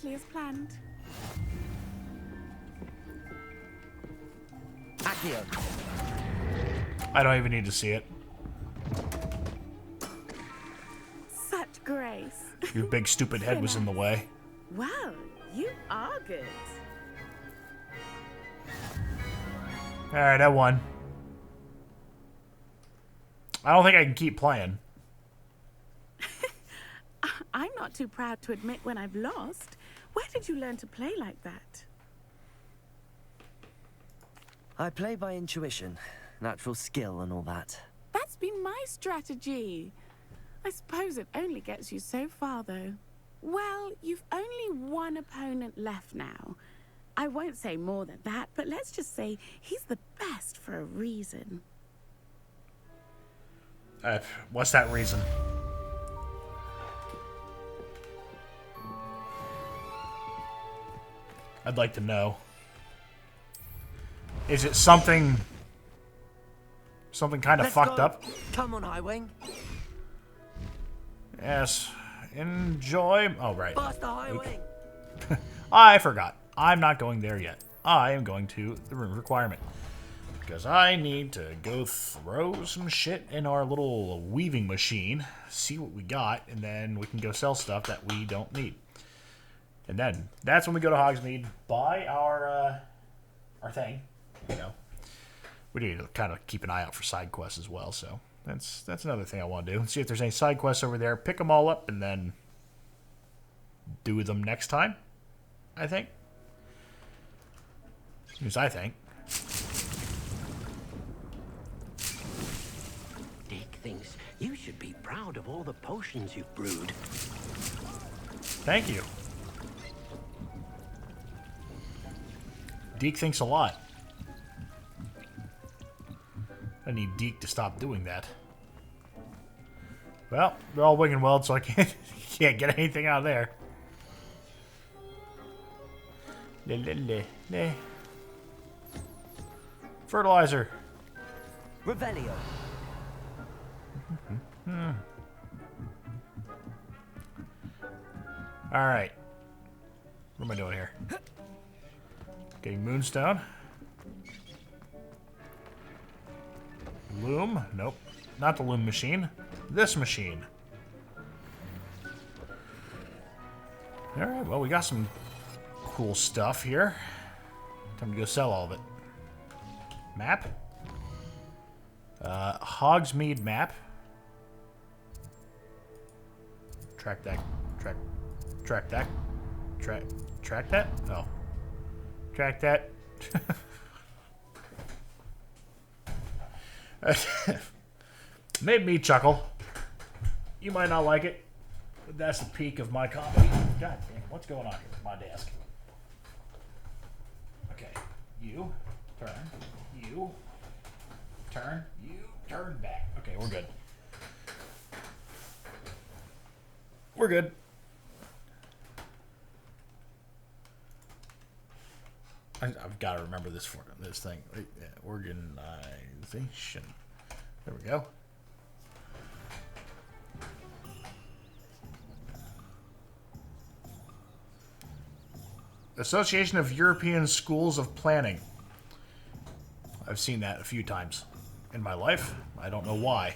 exactly as planned. Accio. I don't even need to see it. Such grace. Your big stupid head was in the way. Well, you are good. Alright, I won. I don't think I can keep playing. I'm not too proud to admit when I've lost. Where did you learn to play like that? I play by intuition, natural skill and all that. That's been my strategy. I suppose it only gets you so far, though. Well, you've only one opponent left now. I won't say more than that, but let's just say he's the best for a reason. What's that reason? I'd like to know. Is it something kind of fucked up? Come on, Highwing. Yes. Enjoy. Oh, right. Bust the Highwing. I forgot. I'm not going there yet. I am going to the room requirement. Because I need to go throw some shit in our little weaving machine, see what we got, and then we can go sell stuff that we don't need. And then, that's when we go to Hogsmeade, buy our thing, you know. We need to kind of keep an eye out for side quests as well, so that's another thing I want to do. See if there's any side quests over there, pick them all up, and then do them next time, I think. Because I think. Dick thinks you should be proud of all the potions you've brewed. Thank you. Deke thinks a lot. I need Deke to stop doing that. Well, they're all wing and weld, so I can't get anything out of there. Fertilizer. Revelio. Alright. What am I doing here? Getting Moonstone. Loom? Nope. Not the loom machine. This machine. Alright, well, we got some cool stuff here. Time to go sell all of it. Map? Hogsmeade map. Track that. Track that. Track that? Oh. Track that. Made me chuckle. You might not like it, but that's the peak of my comedy. God damn, what's going on here with my desk? Okay, you turn, you turn, you turn back. Okay, we're good. We're good. I've got to remember this thing. Organization. There we go. Association of European Schools of Planning. I've seen that a few times in my life. I don't know why.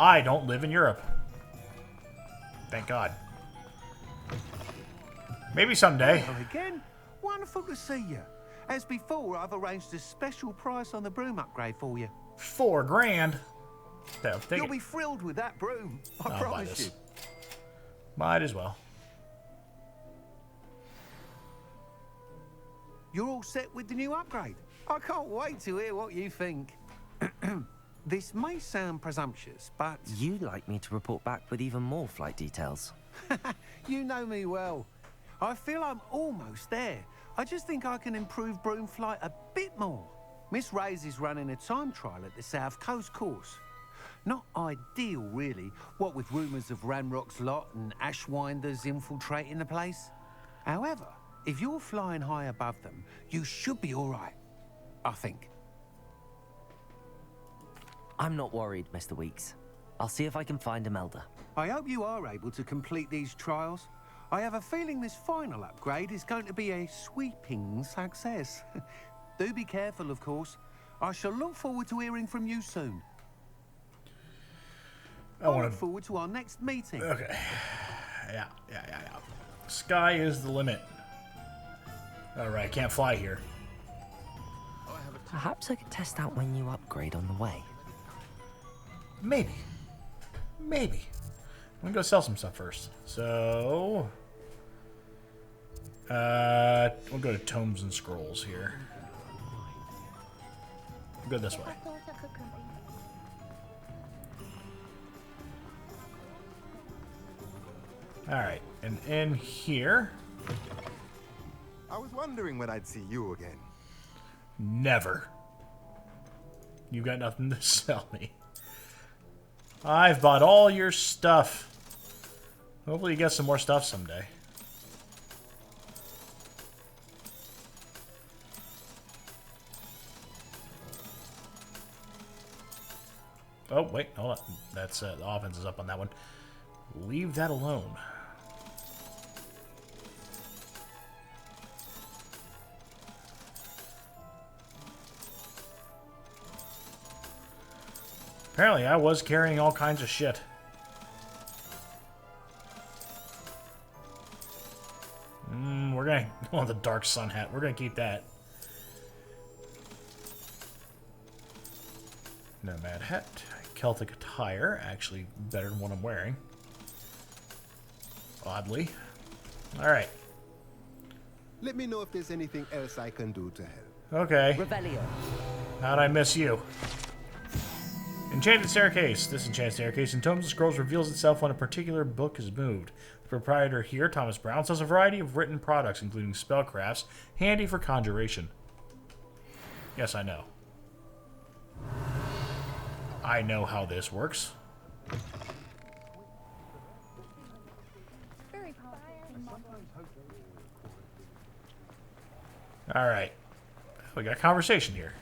I don't live in Europe. Thank God. Maybe someday. Hello again. Wonderful to see you. As before, I've arranged a special price on the broom upgrade for you. $4 grand. You'll be thrilled with that broom. I promise you. Might as well. You're all set with the new upgrade. I can't wait to hear what you think. This may sound presumptuous, but... You'd like me to report back with even more flight details. You know me well. I feel I'm almost there. I just think I can improve broom flight a bit more. Miss Ray's is running a time trial at the South Coast course. Not ideal, really, what with rumours of Ranrock's lot and Ashwinders infiltrating the place. However, if you're flying high above them, you should be all right, I think. I'm not worried, Mr. Weeks. I'll see if I can find Imelda. I hope you are able to complete these trials. I have a feeling this final upgrade is going to be a sweeping success. Do be careful, of course. I shall look forward to hearing from you soon. I look forward to our next meeting. Okay. Yeah. Sky is the limit. Alright, I can't fly here. Perhaps I could test out my new upgrade on the way. Maybe. I'm gonna go sell some stuff first. So... we'll go to Tomes and Scrolls here. We'll go this way. Alright, and in here... I was wondering when I'd see you again. Never. You got nothing to sell me. I've bought all your stuff. Hopefully you get some more stuff someday. Oh, wait, hold on. That's, the offense is up on that one. Leave that alone. Apparently, I was carrying all kinds of shit. We're gonna... Oh, the Dark Sun hat. We're gonna keep that. Nomad hat. Celtic attire. Actually, better than what I'm wearing. Oddly. Alright. Let me know if there's anything else I can do to help. Okay. Revelio. How'd I miss you? Enchanted Staircase. This enchanted staircase in Tomes and Scrolls reveals itself when a particular book is moved. The proprietor here, Thomas Brown, sells a variety of written products, including spellcrafts, handy for conjuration. Yes, I know. I know how this works. Alright. We got a conversation here.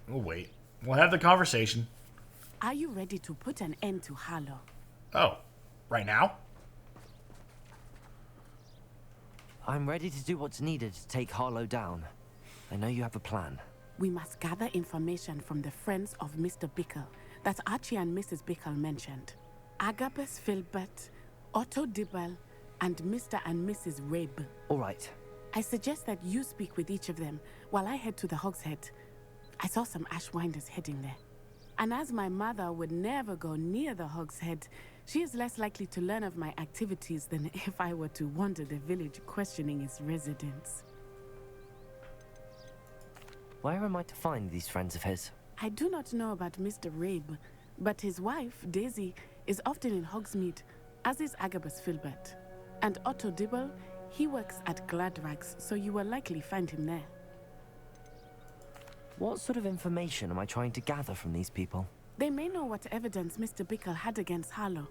We'll wait. We'll have the conversation. Are you ready to put an end to Harlow? Oh, right now? I'm ready to do what's needed to take Harlow down. I know you have a plan. We must gather information from the friends of Mr. Bickle that Archie and Mrs. Bickle mentioned. Agabus Filbert, Otto Dibble, and Mr. and Mrs. Rabe. All right. I suggest that you speak with each of them while I head to the Hogshead. I saw some Ashwinders heading there. And as my mother would never go near the Hogshead, she is less likely to learn of my activities than if I were to wander the village questioning its residents. Where am I to find these friends of his? I do not know about Mr. Rabe, but his wife, Daisy, is often in Hogsmeade, as is Agabus Filbert. And Otto Dibble, he works at Gladrags, so you will likely find him there. What sort of information am I trying to gather from these people? They may know what evidence Mr. Bickle had against Harlow,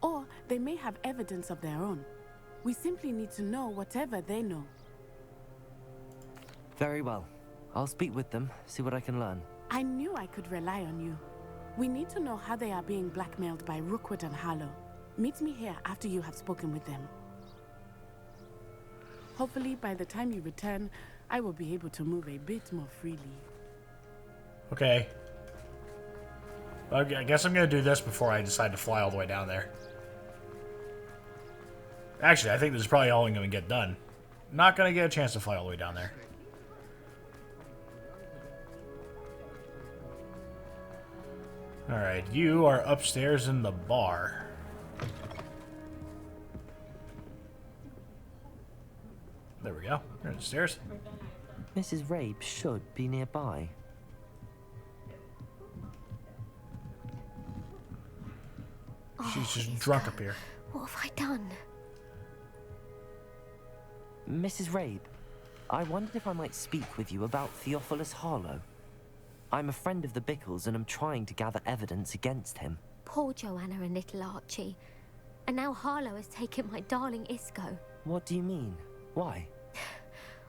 or they may have evidence of their own. We simply need to know whatever they know. Very well. I'll speak with them, see what I can learn. I knew I could rely on you. We need to know how they are being blackmailed by Rookwood and Harlow. Meet me here after you have spoken with them. Hopefully, by the time you return, I will be able to move a bit more freely. Okay. I guess I'm going to do this before I decide to fly all the way down there. Actually, I think this is probably all I'm going to get done. Not going to get a chance to fly all the way down there. Alright, you are upstairs in the bar. There we go. You're on the stairs. Mrs. Rabe should be nearby. She's just drunk up here. What have I done? Mrs. Rabe, I wondered if I might speak with you about Theophilus Harlow. I'm a friend of the Bickles and I'm trying to gather evidence against him. Poor Joanna and little Archie. And now Harlow has taken my darling Isco. What do you mean? Why?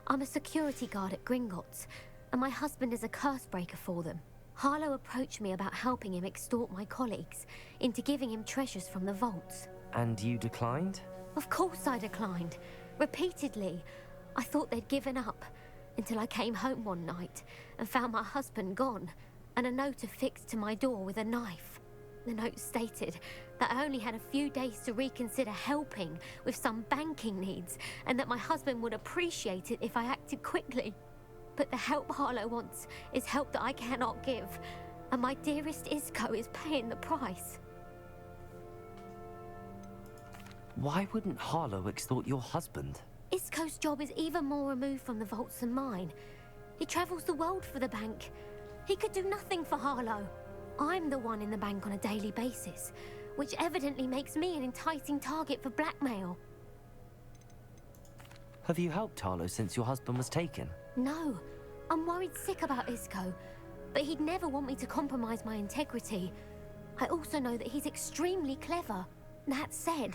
I'm a security guard at Gringotts, and my husband is a curse breaker for them. Harlow approached me about helping him extort my colleagues into giving him treasures from the vaults. And you declined? Of course I declined. Repeatedly. I thought they'd given up, until I came home one night and found my husband gone, and a note affixed to my door with a knife. The note stated that I only had a few days to reconsider helping with some banking needs, and that my husband would appreciate it if I acted quickly. But the help Harlow wants is help that I cannot give, and my dearest Isco is paying the price. Why wouldn't Harlow extort your husband? Isco's job is even more removed from the vaults than mine. He travels the world for the bank. He could do nothing for Harlow. I'm the one in the bank on a daily basis, which evidently makes me an enticing target for blackmail. Have you helped Harlow since your husband was taken? No, I'm worried sick about Isco, but he'd never want me to compromise my integrity. I also know that he's extremely clever. That said,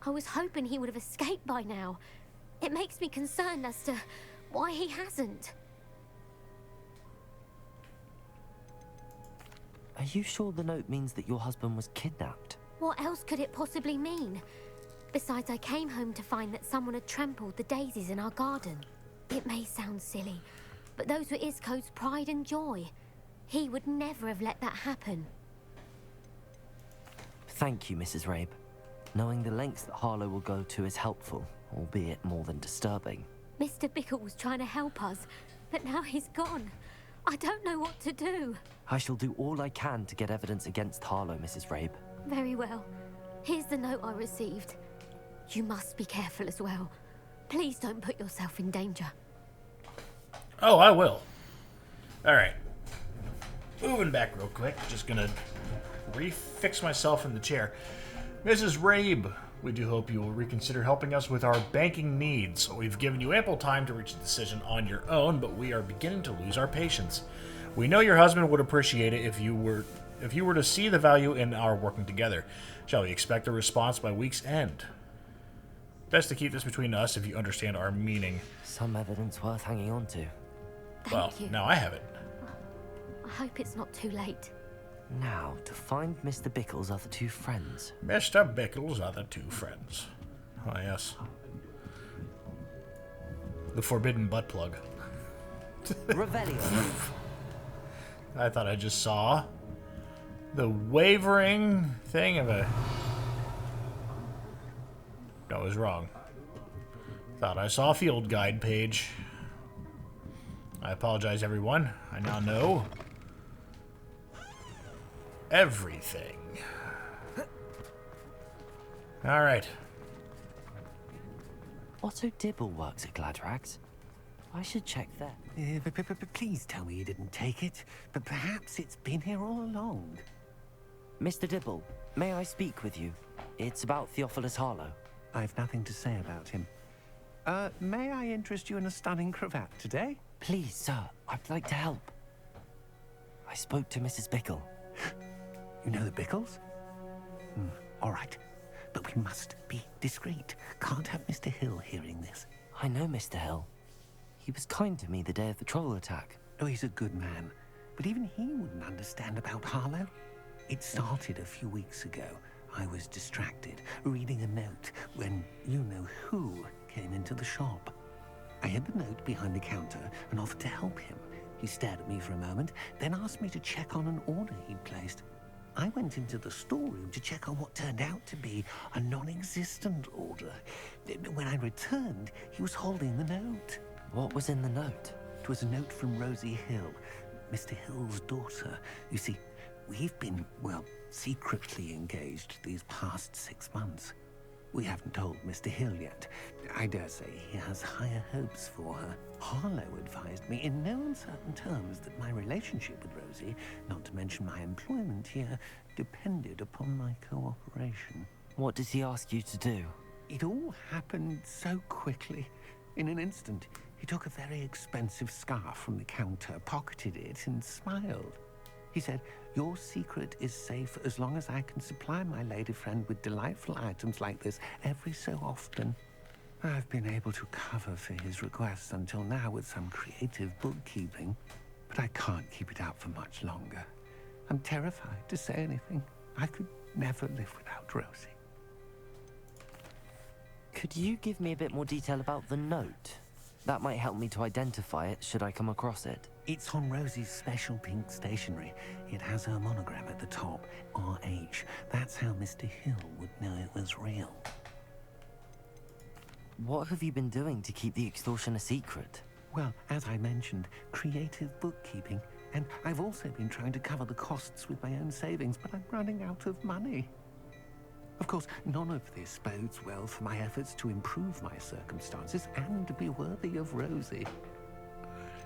I was hoping he would have escaped by now. It makes me concerned as to why he hasn't. Are you sure the note means that your husband was kidnapped? What else could it possibly mean? Besides, I came home to find that someone had trampled the daisies in our garden. It may sound silly, but those were Isco's pride and joy. He would never have let that happen. Thank you, Mrs. Rabe. Knowing the lengths that Harlow will go to is helpful, albeit more than disturbing. Mr. Bickle was trying to help us, but now he's gone. I don't know what to do. I shall do all I can to get evidence against Harlow, Mrs. Rabe. Very well. Here's the note I received. You must be careful as well. Please don't put yourself in danger. Oh, I will. Alright. Moving back real quick. Just gonna refix myself in the chair. Mrs. Rabe, we do hope you will reconsider helping us with our banking needs. We've given you ample time to reach a decision on your own, but we are beginning to lose our patience. We know your husband would appreciate it if you were to see the value in our working together. Shall we expect a response by week's end? Best to keep this between us if you understand our meaning. Some evidence worth hanging on to. Thank you. Now I have it. I hope it's not too late. Now, to find Mr. Bickle's other two friends. Mr. Bickle's other two friends. Oh, yes. The forbidden butt plug. Revelio. I thought I just saw the wavering thing of a... No, I was wrong. Thought I saw a field guide page. I apologize, everyone. I now know everything. Alright. Otto Dibble works at Gladrags. I should check there. But please tell me you didn't take it. But perhaps it's been here all along. Mr. Dibble, may I speak with you? It's about Theophilus Harlow. I've nothing to say about him. May I interest you in a stunning cravat today? Please, sir, I'd like to help. I spoke to Mrs. Bickle. You know the Bickles? All right. But we must be discreet. Can't have Mr. Hill hearing this. I know Mr. Hill. He was kind to me the day of the troll attack. Oh, he's a good man. But even he wouldn't understand about Harlow. It started a few weeks ago. I was distracted, reading a note, when you-know-who came into the shop. I hid the note behind the counter and offered to help him. He stared at me for a moment, then asked me to check on an order he'd placed. I went into the storeroom to check on what turned out to be a non-existent order. When I returned, he was holding the note. What was in the note? It was a note from Rosie Hill, Mr. Hill's daughter. You see, we've been, well, secretly engaged these past 6 months. We haven't told Mr. Hill yet. I dare say he has higher hopes for her. Harlow advised me in no uncertain terms that my relationship with Rosie, not to mention my employment here, depended upon my cooperation. What does he ask you to do? It all happened so quickly. In an instant, he took a very expensive scarf from the counter, pocketed it, and smiled. He said, "Your secret is safe as long as I can supply my lady friend with delightful items like this every so often." I've been able to cover for his requests until now with some creative bookkeeping, but but I can't keep it out for much longer. I'm terrified to say anything. I could never live without Rosie. Could you give me a bit more detail about the note? That might help me to identify it should I come across it. It's on Rosie's special pink stationery. It has her monogram at the top, RH. That's how Mr. Hill would know it was real. What have you been doing to keep the extortion a secret? Well, as I mentioned, creative bookkeeping. And I've also been trying to cover the costs with my own savings, but I'm running out of money. Of course, none of this bodes well for my efforts to improve my circumstances and to be worthy of Rosie.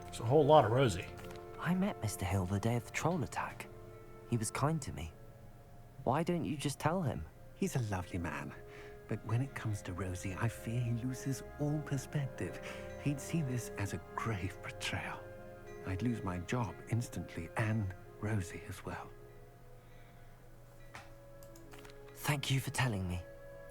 It's a whole lot of Rosie. I met Mr. Hill the day of the troll attack. He was kind to me. Why don't you just tell him? He's a lovely man. But when it comes to Rosie, I fear he loses all perspective. He'd see this as a grave betrayal. I'd lose my job instantly, and Rosie as well. Thank you for telling me.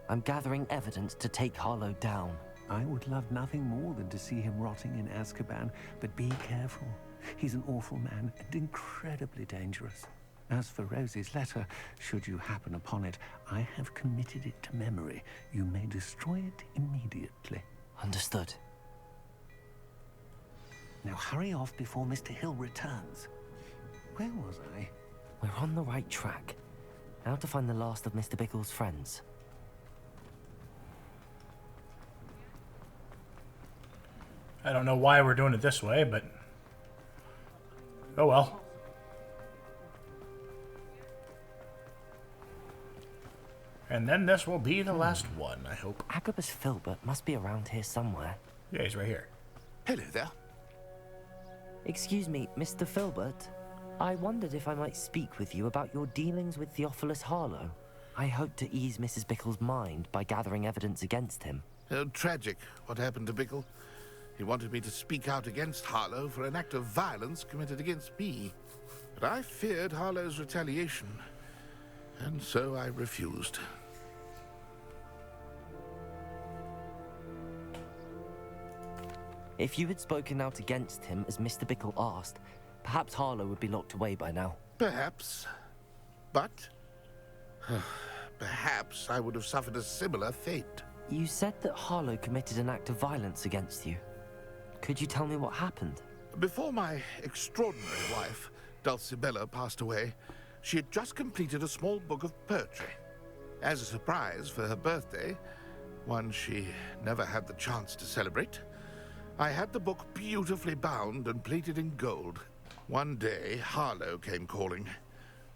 I'm gathering evidence to take Harlow down. I would love nothing more than to see him rotting in Azkaban, but be careful. He's an awful man and incredibly dangerous. As for Rosie's letter, should you happen upon it, I have committed it to memory. You may destroy it immediately. Understood. Now hurry off before Mr. Hill returns. Where was I? We're on the right track. Now to find the last of Mr. Bickle's friends. I don't know why we're doing it this way, but... oh well. And then this will be the last one, I hope. Agabus Filbert must be around here somewhere. Yeah, he's right here. Hello there. Excuse me, Mr. Filbert. I wondered if I might speak with you about your dealings with Theophilus Harlow. I hope to ease Mrs. Bickle's mind by gathering evidence against him. Oh, tragic what happened to Bickle. He wanted me to speak out against Harlow for an act of violence committed against me. But I feared Harlow's retaliation, and so I refused. If you had spoken out against him as Mr. Bickle asked, perhaps Harlow would be locked away by now. Perhaps. But perhaps I would have suffered a similar fate. You said that Harlow committed an act of violence against you. Could you tell me what happened? Before my extraordinary wife, Dulcibella, passed away, she had just completed a small book of poetry. As a surprise for her birthday, one she never had the chance to celebrate, I had the book beautifully bound and plated in gold. One day, Harlow came calling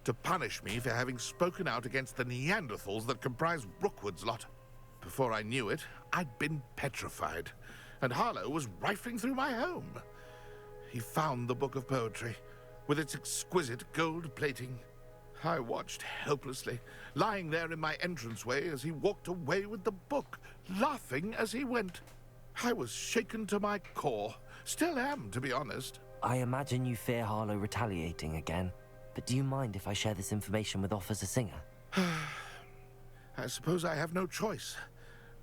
to punish me for having spoken out against the Neanderthals that comprise Rookwood's lot. Before I knew it, I'd been petrified, and Harlow was rifling through my home. He found the book of poetry, with its exquisite gold plating. I watched helplessly, lying there in my entranceway as he walked away with the book, laughing as he went. I was shaken to my core. Still am, to be honest. I imagine you fear Harlow retaliating again, but do you mind if I share this information with Officer Singer? I suppose I have no choice.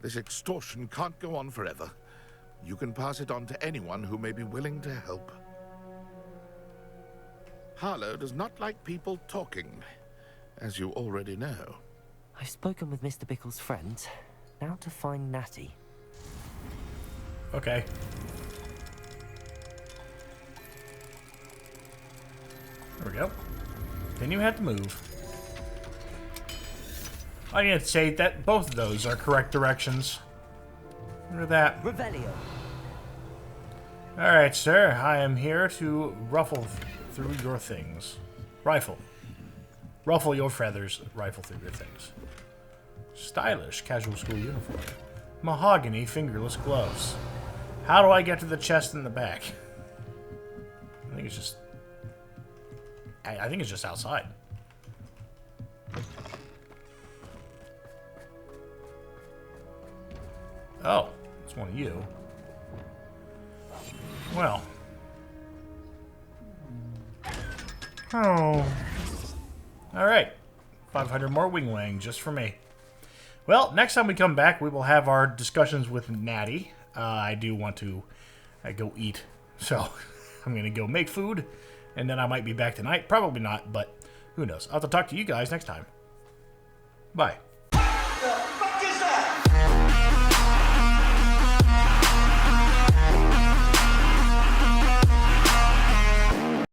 This extortion can't go on forever. You can pass it on to anyone who may be willing to help. Harlow does not like people talking, as you already know. I've spoken with Mr. Bickle's friends. Now to find Natty. Okay. There we go. Then you had to move. I need to say that both of those are correct directions. Look at that. Revelio. Alright, sir. I am here to ruffle through your things. Rifle. Ruffle your feathers, rifle through your things. Stylish casual school uniform. Mahogany fingerless gloves. How do I get to the chest in the back? I think it's just... I think it's just outside. Oh, it's one of you. Well. Oh. Alright. 500 more wing wang just for me. Well, next time we come back, we will have our discussions with Natty. I do want to go eat. So, I'm going to go make food, and then I might be back tonight. Probably not, but who knows. I'll have to talk to you guys next time. Bye.